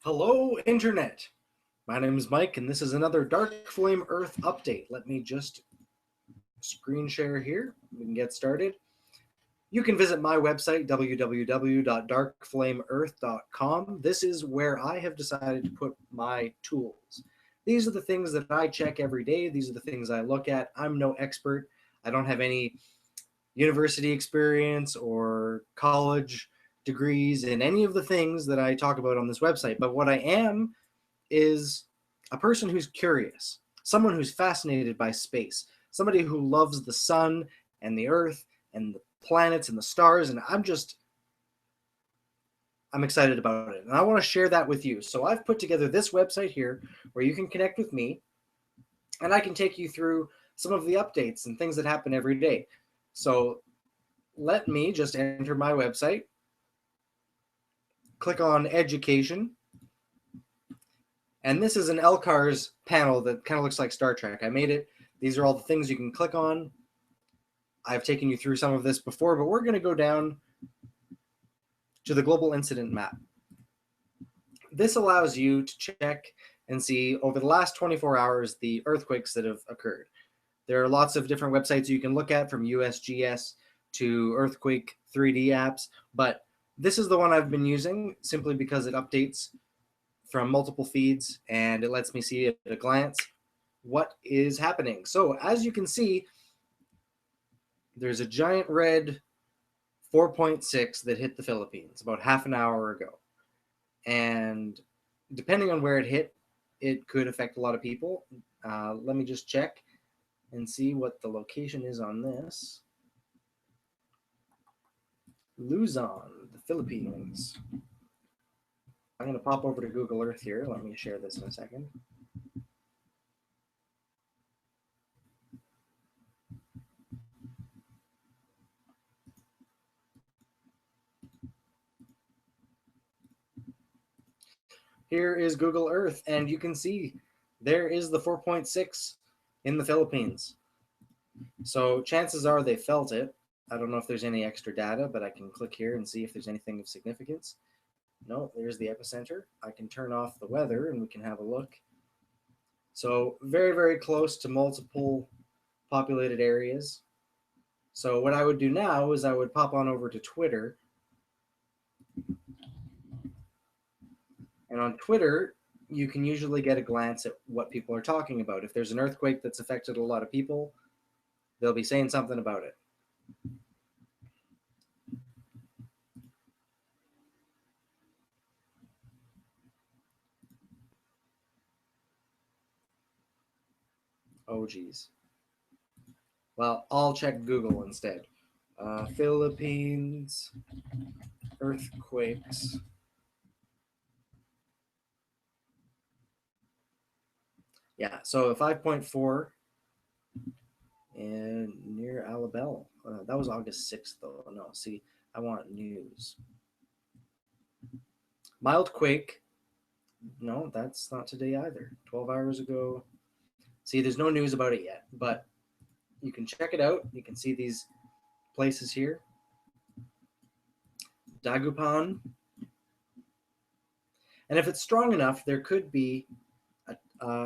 Hello, Internet. My name is Mike, and this is another Darkflame Earth update. Let me just screen share here. We can get started. You can visit my website, www.darkflameearth.com. This is where I have decided to put my tools. These are the things that I check every day. These are the things I look at. I'm no expert. I don't have any university experience or college degrees in any of the things that I talk about on this website. But what I am is a person who's curious, someone who's fascinated by space, somebody who loves the sun and the earth and the planets and the stars. And I'm excited about it. And I want to share that with you. So I've put together this website here where you can connect with me and I can take you through some of the updates and things that happen every day. So let me just enter my website, click on education. And this is an LCARS panel that kind of looks like Star Trek. I made it. These are all the things you can click on. I've taken you through some of this before, but we're going to go down to the global incident map. This allows you to check and see over the last 24 hours the earthquakes that have occurred. There are lots of different websites you can look at, from USGS to Earthquake 3D apps, but this is the one I've been using simply because it updates from multiple feeds and it lets me see at a glance what is happening. So as you can see, there's a giant red 4.6 that hit the Philippines about half an hour ago. And depending on where it hit, it could affect a lot of people. Let me just check and see what the location is on this. Luzon, the Philippines. I'm going to pop over to Google Earth here. Let me share this in a second. Here is Google Earth, and you can see there is the 4.6 in the Philippines. So chances are they felt it. I don't know if there's any extra data, but I can click here and see if there's anything of significance. No, there's the epicenter. I can turn off the weather and we can have a look. So very, very close to multiple populated areas. So what I would do now is I would pop on over to Twitter. And on Twitter, you can usually get a glance at what people are talking about. If there's an earthquake that's affected a lot of people, they'll be saying something about it. Oh, geez. Well, I'll check Google instead. Philippines earthquakes. Yeah, so 5.4 and near Alabama. That was August 6th, though. No, see, I want news. Mild quake. No, that's not today either. 12 hours ago. See, there's no news about it yet, but you can check it out. You can see these places here. Dagupan. And if it's strong enough, there could be a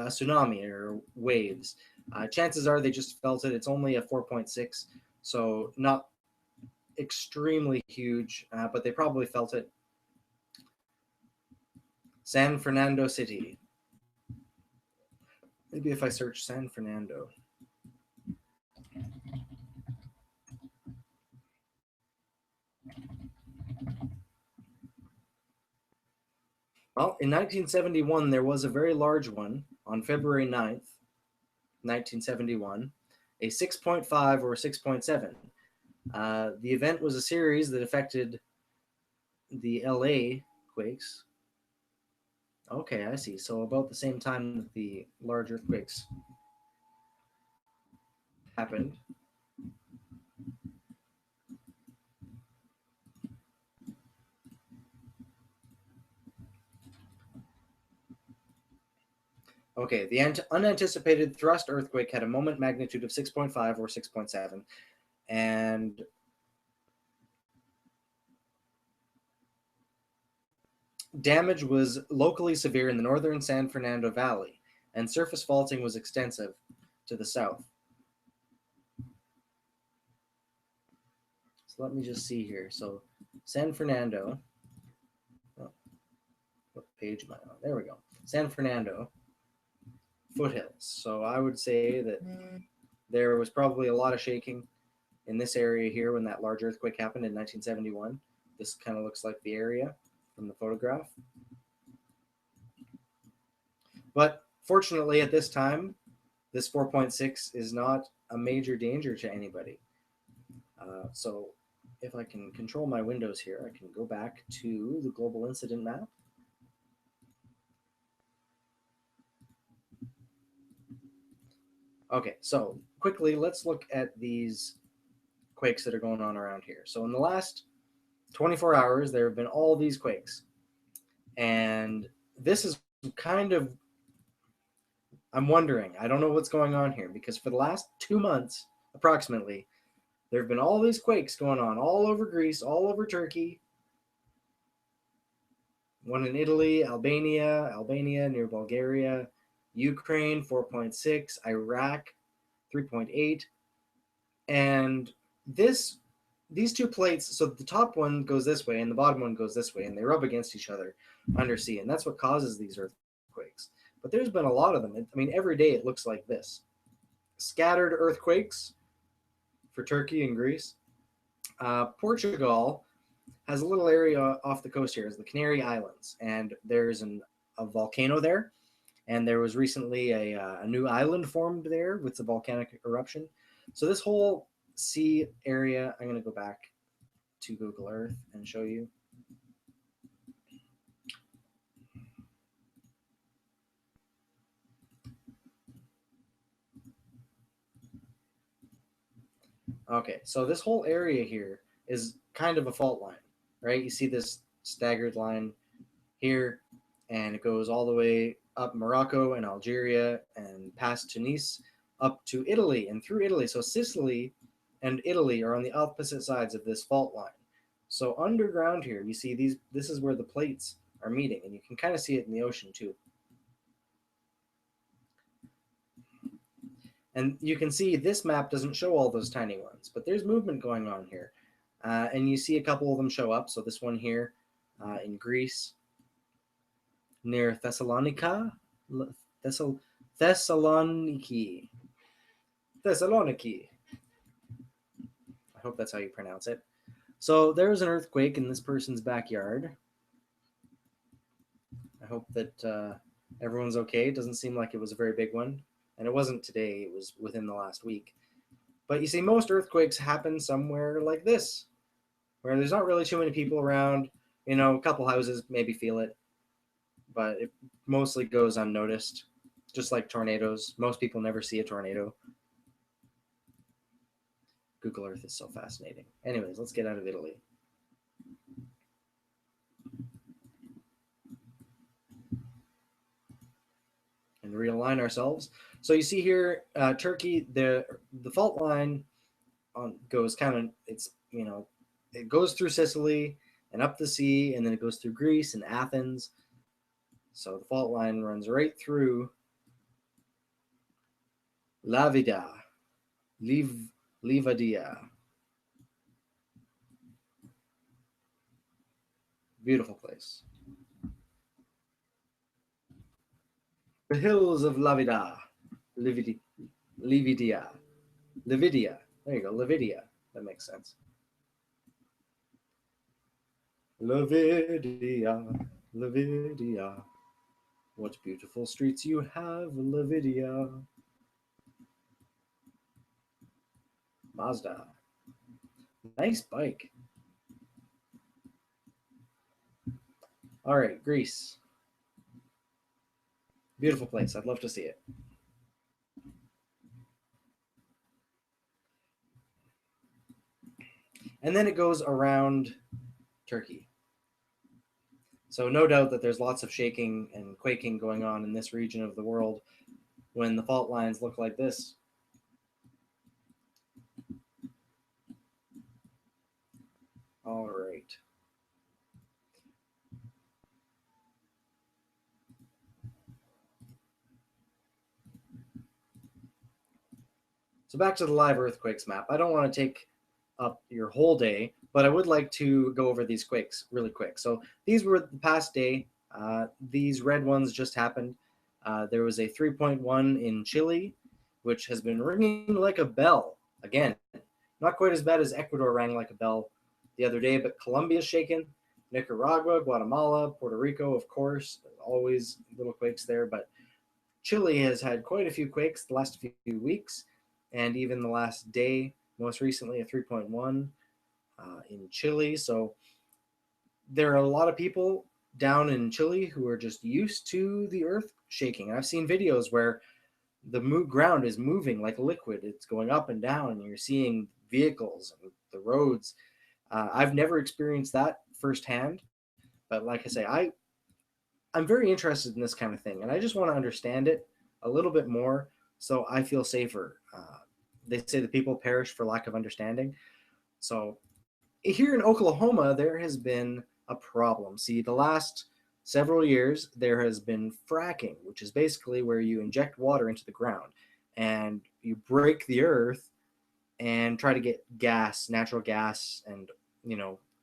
tsunami or waves. Chances are they just felt it. It's only a 4.6, so not extremely huge, but they probably felt it. San Fernando City. Maybe if I search San Fernando. Well, in 1971, there was a very large one on February 9th, 1971, a 6.5 or 6.7. The event was a series that affected the LA quakes. Okay, I see. So about the same time that the large earthquakes happened. Okay, the unanticipated thrust earthquake had a moment magnitude of 6.5 or 6.7, and damage was locally severe in the northern San Fernando Valley, and surface faulting was extensive to the south. So let me just see here. So San Fernando, oh, what page am I on? There we go. San Fernando foothills. So I would say that there was probably a lot of shaking in this area here when that large earthquake happened in 1971. This kind of looks like the area from the photograph. But fortunately, at this time, this 4.6 is not a major danger to anybody. So if I can control my windows here, I can go back to the global incident map. Okay, so quickly, let's look at these quakes that are going on around here. So in the last 24 hours, there have been all these quakes. And this is kind of, I'm wondering, I don't know what's going on here, because for the last 2 months, approximately, there have been all these quakes going on all over Greece, all over Turkey. One in Italy, Albania near Bulgaria, Ukraine 4.6, Iraq 3.8. And these two plates, so the top one goes this way and the bottom one goes this way, and they rub against each other undersea, and that's what causes these earthquakes. But there's been a lot of them. I mean, every day it looks like this. Scattered earthquakes for Turkey and Greece. Portugal has a little area off the coast here, is the Canary Islands, and there's a volcano there, and there was recently a new island formed there with the volcanic eruption. So this whole sea area, I'm going to go back to Google Earth and show you. Okay, so this whole area here is kind of a fault line, right? You see this staggered line here, and it goes all the way up Morocco and Algeria and past Tunis up to Italy and through Italy. So Sicily and Italy are on the opposite sides of this fault line. So underground here, you see these. This is where the plates are meeting, and you can kind of see it in the ocean too. And you can see this map doesn't show all those tiny ones, but there's movement going on here. And you see a couple of them show up. So this one here in Greece, near Thessalonica, Thessaloniki. I hope that's how you pronounce it. So there was an earthquake in this person's backyard. I hope that everyone's okay. It doesn't seem like it was a very big one. And it wasn't today, it was within the last week. But you see, most earthquakes happen somewhere like this, where there's not really too many people around. You know, a couple houses maybe feel it, but it mostly goes unnoticed, just like tornadoes. Most people never see a tornado. Google Earth is so fascinating. Anyways, let's get out of Italy. And realign ourselves. So you see here, Turkey, the fault line goes kind of, it's, you know, it goes through Sicily and up the sea, and then it goes through Greece and Athens. So the fault line runs right through Lavida, Livadia. Beautiful place. The hills of Lavida, Lividia. Lividia. There you go, Lividia. That makes sense. Lividia, Lividia. What beautiful streets you have, Lividia. Mazda. Nice bike. All right, Greece. Beautiful place. I'd love to see it. And then it goes around Turkey. So no doubt that there's lots of shaking and quaking going on in this region of the world when the fault lines look like this. All right. So back to the live earthquakes map. I don't want to take up your whole day, but I would like to go over these quakes really quick. So these were the past day. These red ones just happened. There was a 3.1 in Chile, which has been ringing like a bell. Again, not quite as bad as Ecuador rang like a bell the other day, but Colombia's shaken. Nicaragua, Guatemala, Puerto Rico, of course, always little quakes there. But Chile has had quite a few quakes the last few weeks, and even the last day, most recently a 3.1 in Chile. So there are a lot of people down in Chile who are just used to the earth shaking. I've seen videos where the ground is moving like liquid. It's going up and down, and you're seeing vehicles and the roads. I've never experienced that firsthand, but like I say, I'm very interested in this kind of thing, and I just want to understand it a little bit more so I feel safer. They say the people perish for lack of understanding. So here in Oklahoma, there has been a problem. See, the last several years, there has been fracking, which is basically where you inject water into the ground and you break the earth and try to get gas, natural gas, and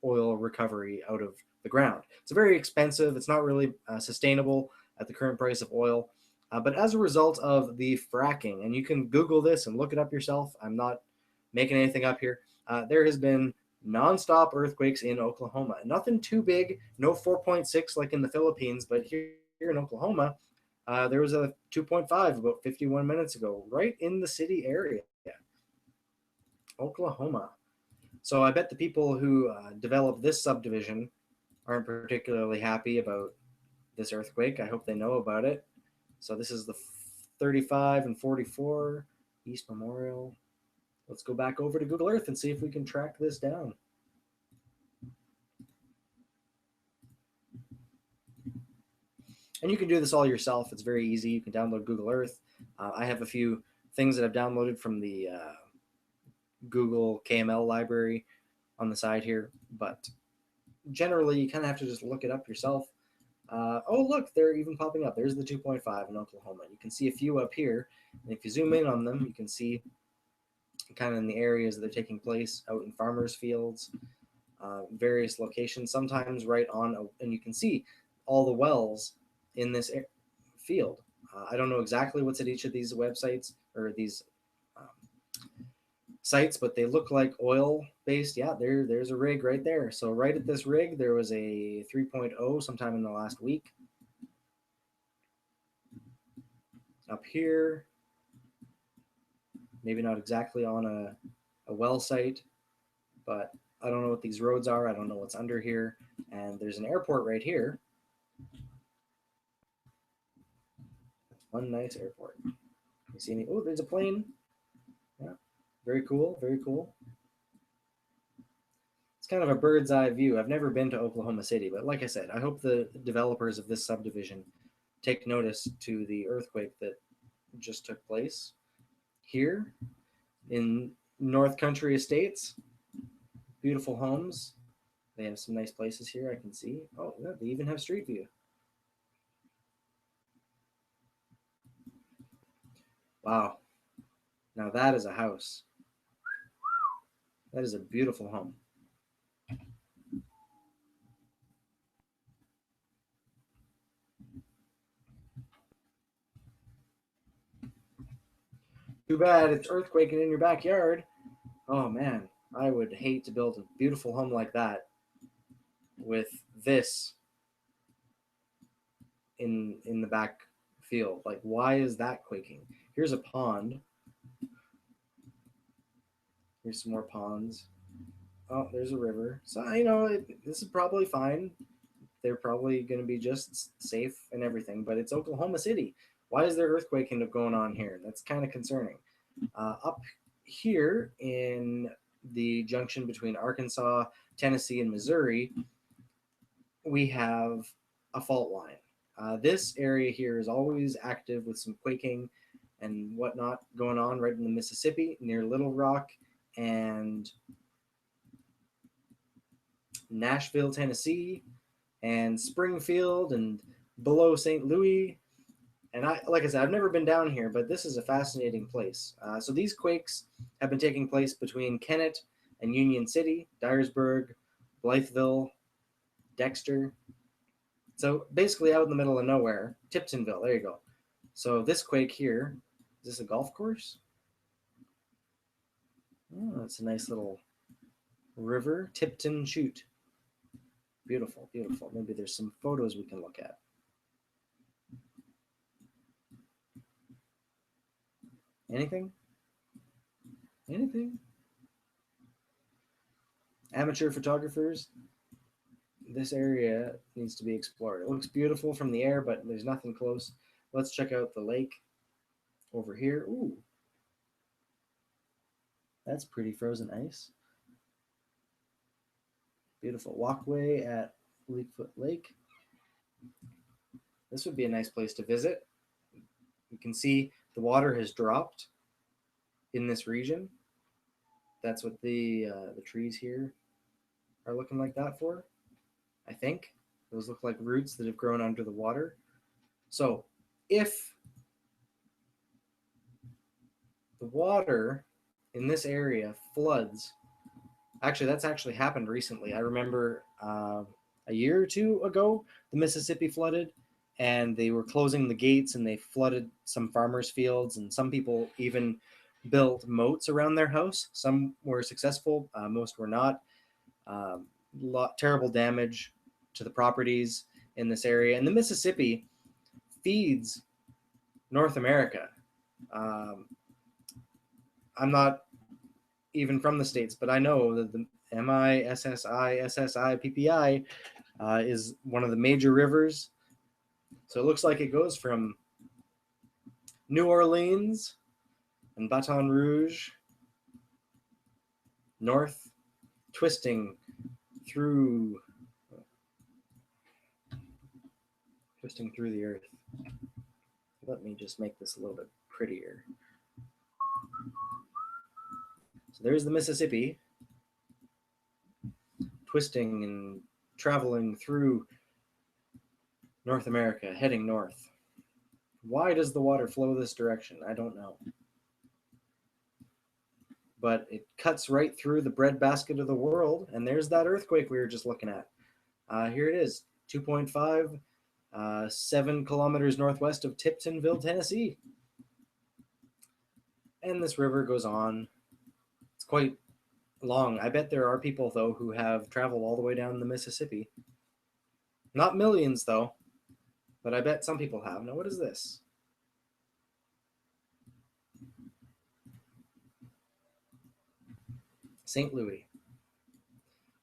oil recovery out of the ground. It's very expensive. It's not really sustainable at the current price of oil. But as a result of the fracking, and you can Google this and look it up yourself. I'm not making anything up here. There has been nonstop earthquakes in Oklahoma. Nothing too big, no 4.6 like in the Philippines, but here in Oklahoma, there was a 2.5 about 51 minutes ago, right in the city area. Oklahoma. So I bet the people who developed this subdivision aren't particularly happy about this earthquake. I hope they know about it. So this is the 35 and 44 East Memorial. Let's go back over to Google Earth and see if we can track this down. And you can do this all yourself. It's very easy. You can download Google Earth. I have a few things that I've downloaded from the Google KML library on the side here, but generally you kind of have to just look it up yourself. Oh, look, they're even popping up. There's the 2.5 in Oklahoma. You can see a few up here, and if you zoom in on them, you can see kind of in the areas that they're taking place out in farmers' fields, various locations, sometimes right on, and you can see all the wells in this field. I don't know exactly what's at each of these websites or these um, sites, but they look like oil based. Yeah, there's a rig right there. So right at this rig, there was a 3.0 sometime in the last week. Up here, maybe not exactly on a well site, but I don't know what these roads are. I don't know what's under here. And there's an airport right here. That's one nice airport. You see any? Oh, there's a plane. Yeah, very cool, very cool. It's kind of a bird's eye view. I've never been to Oklahoma City, but like I said, I hope the developers of this subdivision take notice to the earthquake that just took place here in North Country Estates. Beautiful homes. They have some nice places here I can see. Oh, yeah, they even have street view. Wow. Now that is a house. That is a beautiful home. Too bad it's earthquaking in your backyard. Oh man, I would hate to build a beautiful home like that with this in the back field. Like, why is that quaking? Here's a pond. Here's some more ponds. Oh, there's a river. So this is probably fine. They're probably going to be just safe and everything. But it's Oklahoma City. Why is there earthquaking going on here? That's kind of concerning. Up here in the junction between Arkansas, Tennessee, and Missouri, we have a fault line. This area here is always active with some quaking and whatnot going on right in the Mississippi near Little Rock and Nashville, Tennessee, and Springfield and below St. Louis And like I said, I've never been down here, but this is a fascinating place. So these quakes have been taking place between Kennett and Union City, Dyersburg, Blytheville, Dexter. So basically out in the middle of nowhere, Tiptonville, there you go. So this quake here, is this a golf course? Oh, it's a nice little river, Tipton Chute. Beautiful, beautiful. Maybe there's some photos we can look at. Anything? Anything? Amateur photographers, this area needs to be explored. It looks beautiful from the air, but there's nothing close. Let's check out the lake over here. Ooh, that's pretty frozen ice. Beautiful walkway at Leakfoot Lake. This would be a nice place to visit. You can see the water has dropped in this region. That's what the trees here are looking like that for, I think. Those look like roots that have grown under the water. So if the water in this area floods, actually that's actually happened recently. I remember a year or two ago, the Mississippi flooded and they were closing the gates and they flooded some farmers' fields, and some people even built moats around their house. Some were successful, most were not. Terrible damage to the properties in this area. And the Mississippi feeds North America. I'm not even from the States, but I know that the MISSISSIPPI is one of the major rivers. So it looks like it goes from New Orleans and Baton Rouge north, twisting through the earth. Let me just make this a little bit prettier. So there's the Mississippi, twisting and traveling through North America, heading north. Why does the water flow this direction? I don't know. But it cuts right through the breadbasket of the world, and there's that earthquake we were just looking at. Here it is, 2.5, 7 kilometers northwest of Tiptonville, Tennessee. And this river goes on. It's quite long. I bet there are people, though, who have traveled all the way down the Mississippi. Not millions, though, but I bet some people have. Now, what is this? St. Louis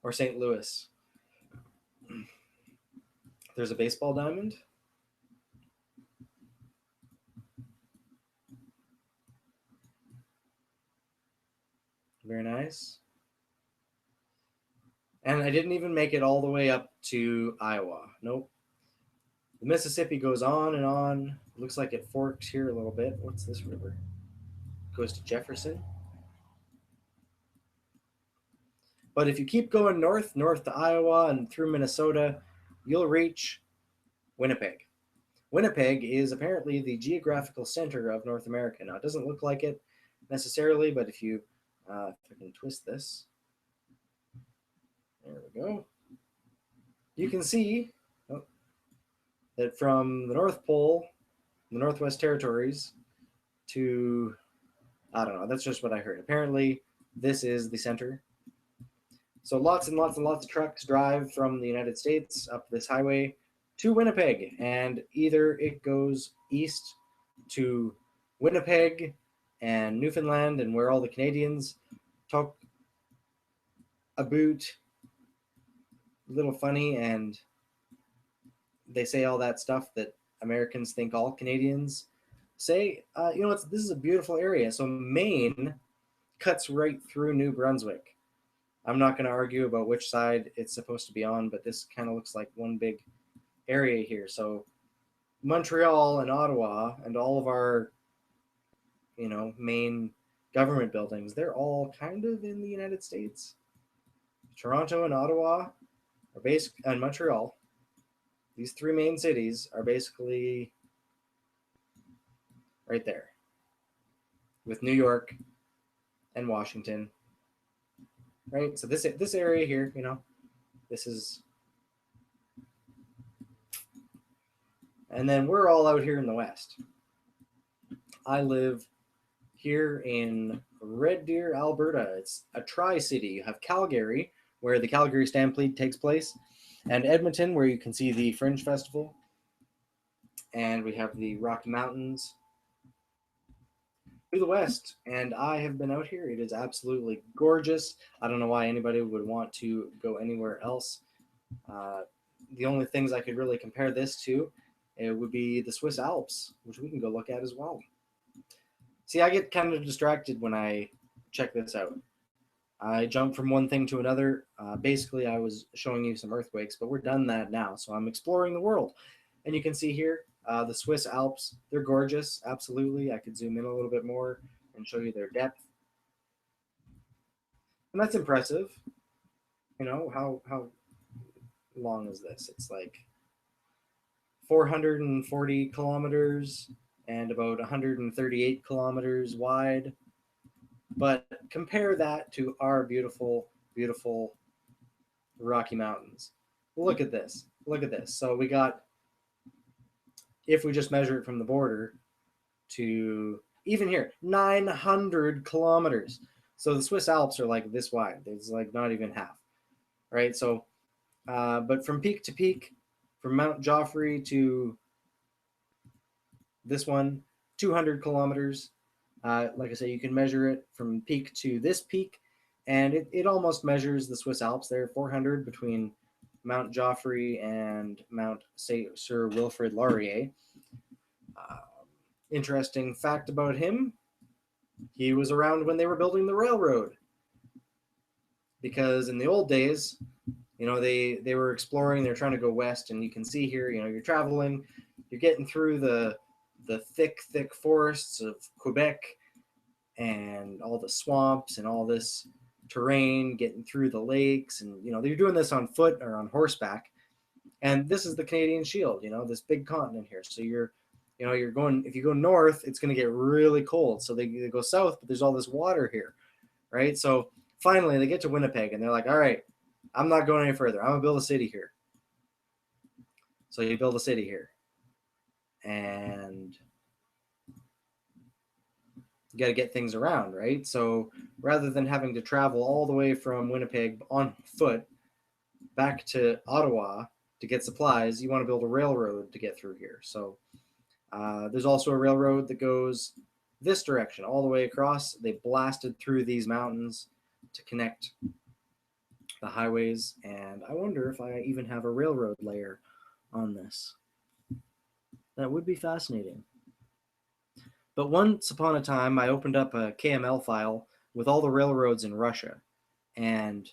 or St. Louis. There's a baseball diamond. Very nice. And I didn't even make it all the way up to Iowa. Nope. The Mississippi goes on and on. It looks like it forks here a little bit. What's this river? It goes to Jefferson. But if you keep going north to Iowa and through Minnesota, you'll reach Winnipeg. Winnipeg is apparently the geographical center of North America. Now, it doesn't look like it necessarily, but if I can twist this, there we go. You can see that from the North Pole, the Northwest Territories, to, I don't know, that's just what I heard. Apparently, this is the center. So lots and lots and lots of trucks drive from the United States up this highway to Winnipeg, and either it goes east to Winnipeg and Newfoundland, and where all the Canadians talk about a little funny, and they say all that stuff that Americans think all Canadians say. This is a beautiful area. So Maine cuts right through New Brunswick. I'm not going to argue about which side it's supposed to be on, but this kind of looks like one big area here. So Montreal and Ottawa and all of our, main government buildings, they're all kind of in the United States. Toronto and Ottawa and Montreal, these three main cities are basically right there, with New York and Washington, right? So this area here, you know, this is, and then we're all out here in the West. I live here in Red Deer, Alberta. It's a tri-city. You have Calgary, where the Calgary Stampede takes place, and Edmonton, where you can see the Fringe Festival. And we have the Rocky Mountains to the west. And I have been out here. It is absolutely gorgeous. I don't know why anybody would want to go anywhere else. The only things I could really compare this to, it would be the Swiss Alps, which we can go look at as well. See, I get kind of distracted when I check this out. I jump from one thing to another. Basically, I was showing you some earthquakes, but we're done that now. So I'm exploring the world. And you can see here, the Swiss Alps, they're gorgeous, absolutely. I could zoom in a little bit more and show you their depth. And that's impressive. You know, how long is this? It's like 440 kilometers and about 138 kilometers wide. But compare that to our beautiful, beautiful Rocky Mountains. Look at this. Look at this. So we got, if we just measure it from the border to even here, 900 kilometers. So the Swiss Alps are like this wide. It's like not even half, right? So, but from peak to peak, from Mount Joffre to this one, 200 kilometers. Like I say, you can measure it from peak to this peak, and it almost measures the Swiss Alps there, 400 between Mount Joffre and Mount Sir Wilfrid Laurier. Interesting fact about him, he was around when they were building the railroad. Because in the old days, you know, they were exploring, they're trying to go west, and you can see here, you know, you're traveling, you're getting through the thick forests of Quebec and all the swamps and all this terrain, getting through the lakes, and you know, they're doing this on foot or on horseback. And this is the Canadian Shield, you know, this big continent here. So you're going, if you go north, it's going to get really cold. So they go south, but there's all this water here, right? So finally they get to Winnipeg and they're like, all right, I'm not going any further. I'm going to build a city here. So you build a city here. And you got to get things around, right? So rather than having to travel all the way from Winnipeg on foot back to Ottawa to get supplies, you want to build a railroad to get through here. So there's also a railroad that goes this direction all the way across. They blasted through these mountains to connect the highways, and I wonder if I even have a railroad layer on this. That would be fascinating. But once upon a time, I opened up a KML file with all the railroads in Russia, and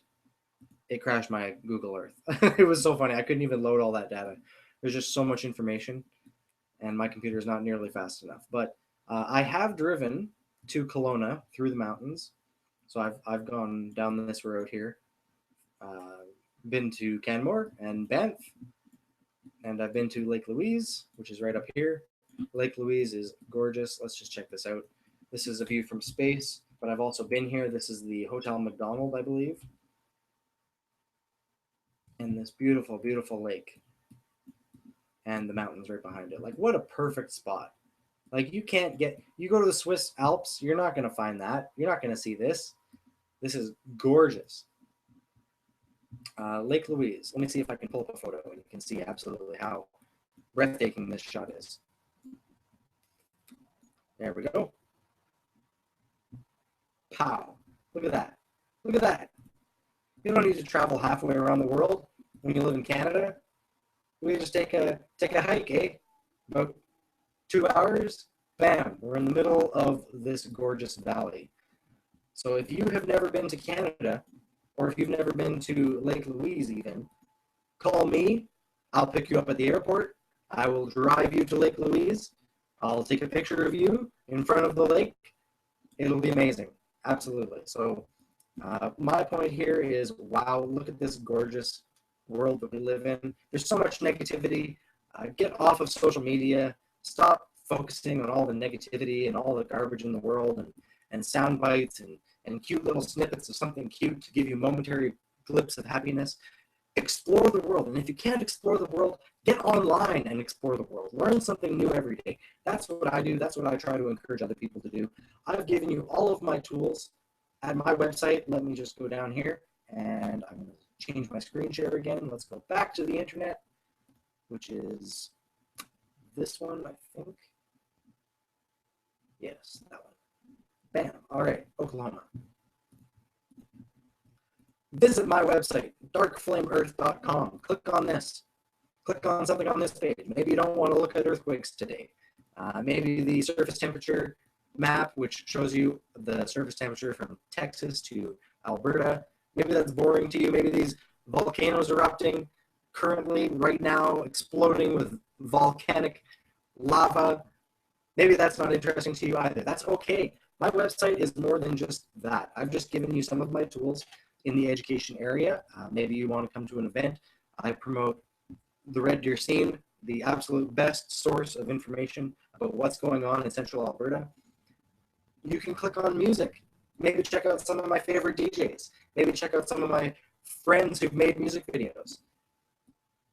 it crashed my Google Earth. It was so funny. I couldn't even load all that data. There's just so much information, and my computer is not nearly fast enough. But I have driven to Kelowna through the mountains. So I've gone down this road here. Been to Canmore and Banff, and I've been to Lake Louise, which is right up here. Lake Louise is gorgeous. Let's just check this out. This is a view from space, but I've also been here. This is the Hotel McDonald, I believe. And this beautiful, beautiful lake. And the mountains right behind it. Like, what a perfect spot. Like, you go to the Swiss Alps, you're not going to find that. You're not going to see this. This is gorgeous. Lake Louise. Let me see if I can pull up a photo and you can see absolutely how breathtaking this shot is. There we go. Pow. Look at that. Look at that. You don't need to travel halfway around the world when you live in Canada. We just take a hike, eh? About 2 hours, bam, we're in the middle of this gorgeous valley. So if you have never been to Canada, or if you've never been to Lake Louise even, call me. I'll pick you up at the airport. I will drive you to Lake Louise. I'll take a picture of you in front of the lake. It'll be amazing. Absolutely. So my point here is, wow, look at this gorgeous world that we live in. There's so much negativity. Get off of social media. Stop focusing on all the negativity and all the garbage in the world, and sound bites and cute little snippets of something cute to give you momentary glimpse of happiness. Explore the world. And if you can't explore the world, get online and explore the world. Learn something new every day. That's what I do. That's what I try to encourage other people to do. I've given you all of my tools at my website. Let me just go down here, and I'm going to change my screen share again. Let's go back to the internet, which is this one, I think. Yes, that one. Bam. All right, Oklahoma. Visit my website, darkflameearth.com. Click on this. Click on something on this page. Maybe you don't want to look at earthquakes today. Maybe the surface temperature map, which shows you the surface temperature from Texas to Alberta. Maybe that's boring to you. Maybe these volcanoes erupting currently, right now, exploding with volcanic lava. Maybe that's not interesting to you either. That's okay. My website is more than just that. I've just given you some of my tools in the education area. Maybe you want to come to an event. I promote the Red Deer Scene, the absolute best source of information about what's going on in Central Alberta. You can click on music. Maybe check out some of my favorite DJs. Maybe check out some of my friends who've made music videos.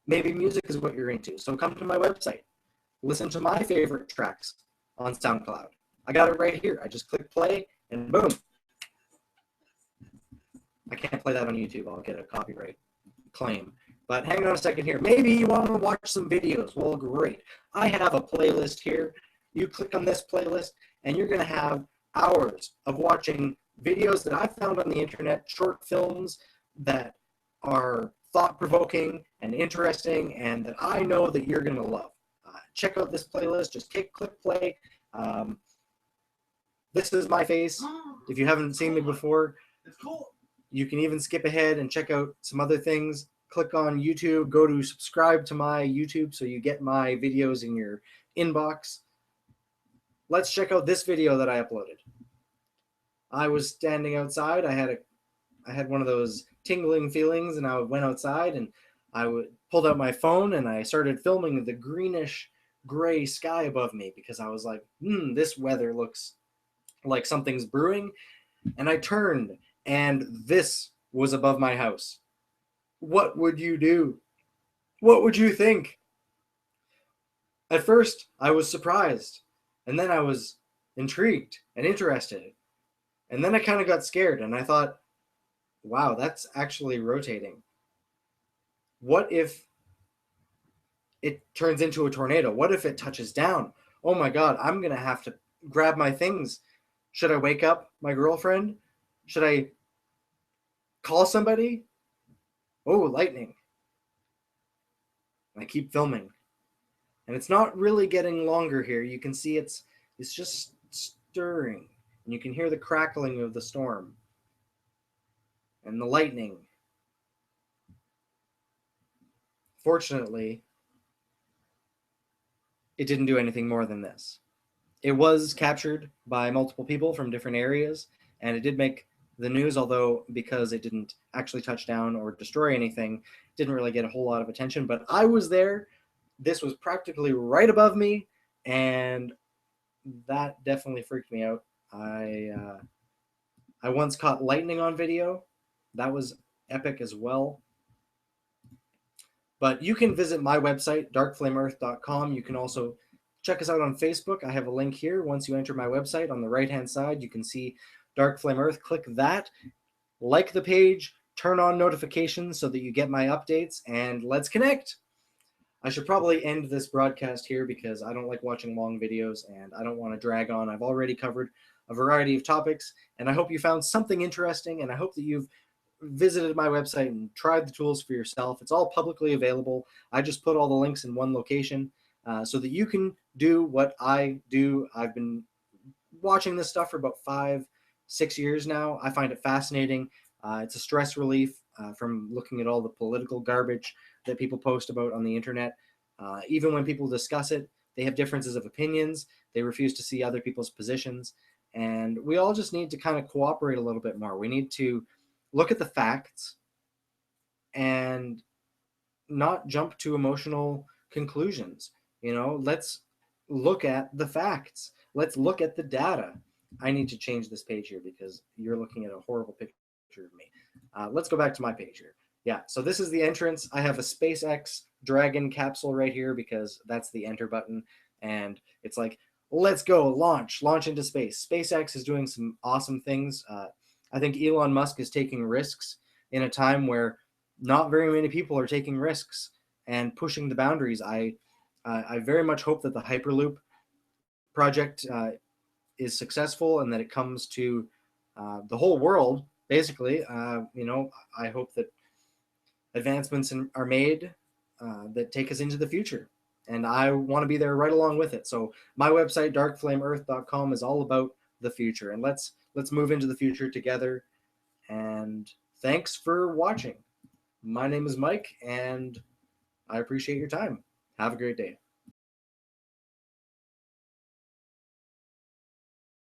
Maybe music is what you're into. So come to my website. Listen to my favorite tracks on SoundCloud. I got it right here. I just click play and boom. I can't play that on YouTube. I'll get a copyright claim. But hang on a second here. Maybe you want to watch some videos. Well, great. I have a playlist here. You click on this playlist, and you're going to have hours of watching videos that I found on the internet, short films that are thought-provoking and interesting, and that I know that you're going to love. Check out this playlist. Just click play. This is my face. If you haven't seen me before, It's cool. You can even skip ahead and check out some other things. Click on YouTube, go to subscribe to my YouTube so you get my videos in your inbox. Let's check out this video that I uploaded. I was standing outside. I had one of those tingling feelings, and I went outside and pulled out my phone and I started filming the greenish gray sky above me because I was like, this weather looks like something's brewing. And I turned, and this was above my house. What would you do? What would you think? At first, I was surprised, and then I was intrigued and interested. And then I kind of got scared, and I thought, wow, that's actually rotating. What if it turns into a tornado? What if it touches down? Oh my God, I'm going to have to grab my things. Should I wake up my girlfriend? Should I call somebody? Oh, lightning. And I keep filming. And it's not really getting longer here. You can see it's just stirring. And you can hear the crackling of the storm. And the lightning. Fortunately, it didn't do anything more than this. It was captured by multiple people from different areas, and it did make the news, although because it didn't actually touch down or destroy anything, didn't really get a whole lot of attention. But I was there. This was practically right above me, and that definitely freaked me out. I once caught lightning on video. That was epic as well. But you can visit my website, darkflameearth.com. You can also check us out on Facebook. I have a link here. Once you enter my website, on the right-hand side, you can see Dark Flame Earth. Click that, like the page, turn on notifications so that you get my updates, and let's connect. I should probably end this broadcast here because I don't like watching long videos and I don't want to drag on. I've already covered a variety of topics, and I hope you found something interesting, and I hope that you've visited my website and tried the tools for yourself. It's all publicly available. I just put all the links in one location so that you can do what I do. I've been watching this stuff for about 5-6 years now. I find it fascinating. It's a stress relief from looking at all the political garbage that people post about on the internet. Even when people discuss it, they have differences of opinions. They refuse to see other people's positions. And we all just need to kind of cooperate a little bit more. We need to look at the facts and not jump to emotional conclusions. You know, let's look at the facts. Let's look at the data. I need to change this page here because you're looking at a horrible picture of me. Let's go back to my page here. Yeah, so this is the entrance. I have a SpaceX Dragon capsule right here because that's the enter button. And it's like, let's go, launch into space. SpaceX is doing some awesome things. I think Elon Musk is taking risks in a time where not very many people are taking risks and pushing the boundaries. I very much hope that the Hyperloop project is successful and that it comes to the whole world. Basically, I hope that advancements are made that take us into the future, and I want to be there right along with it. So my website, darkflameearth.com, is all about the future, and let's move into the future together. And thanks for watching. My name is Mike, and I appreciate your time. Have a great day.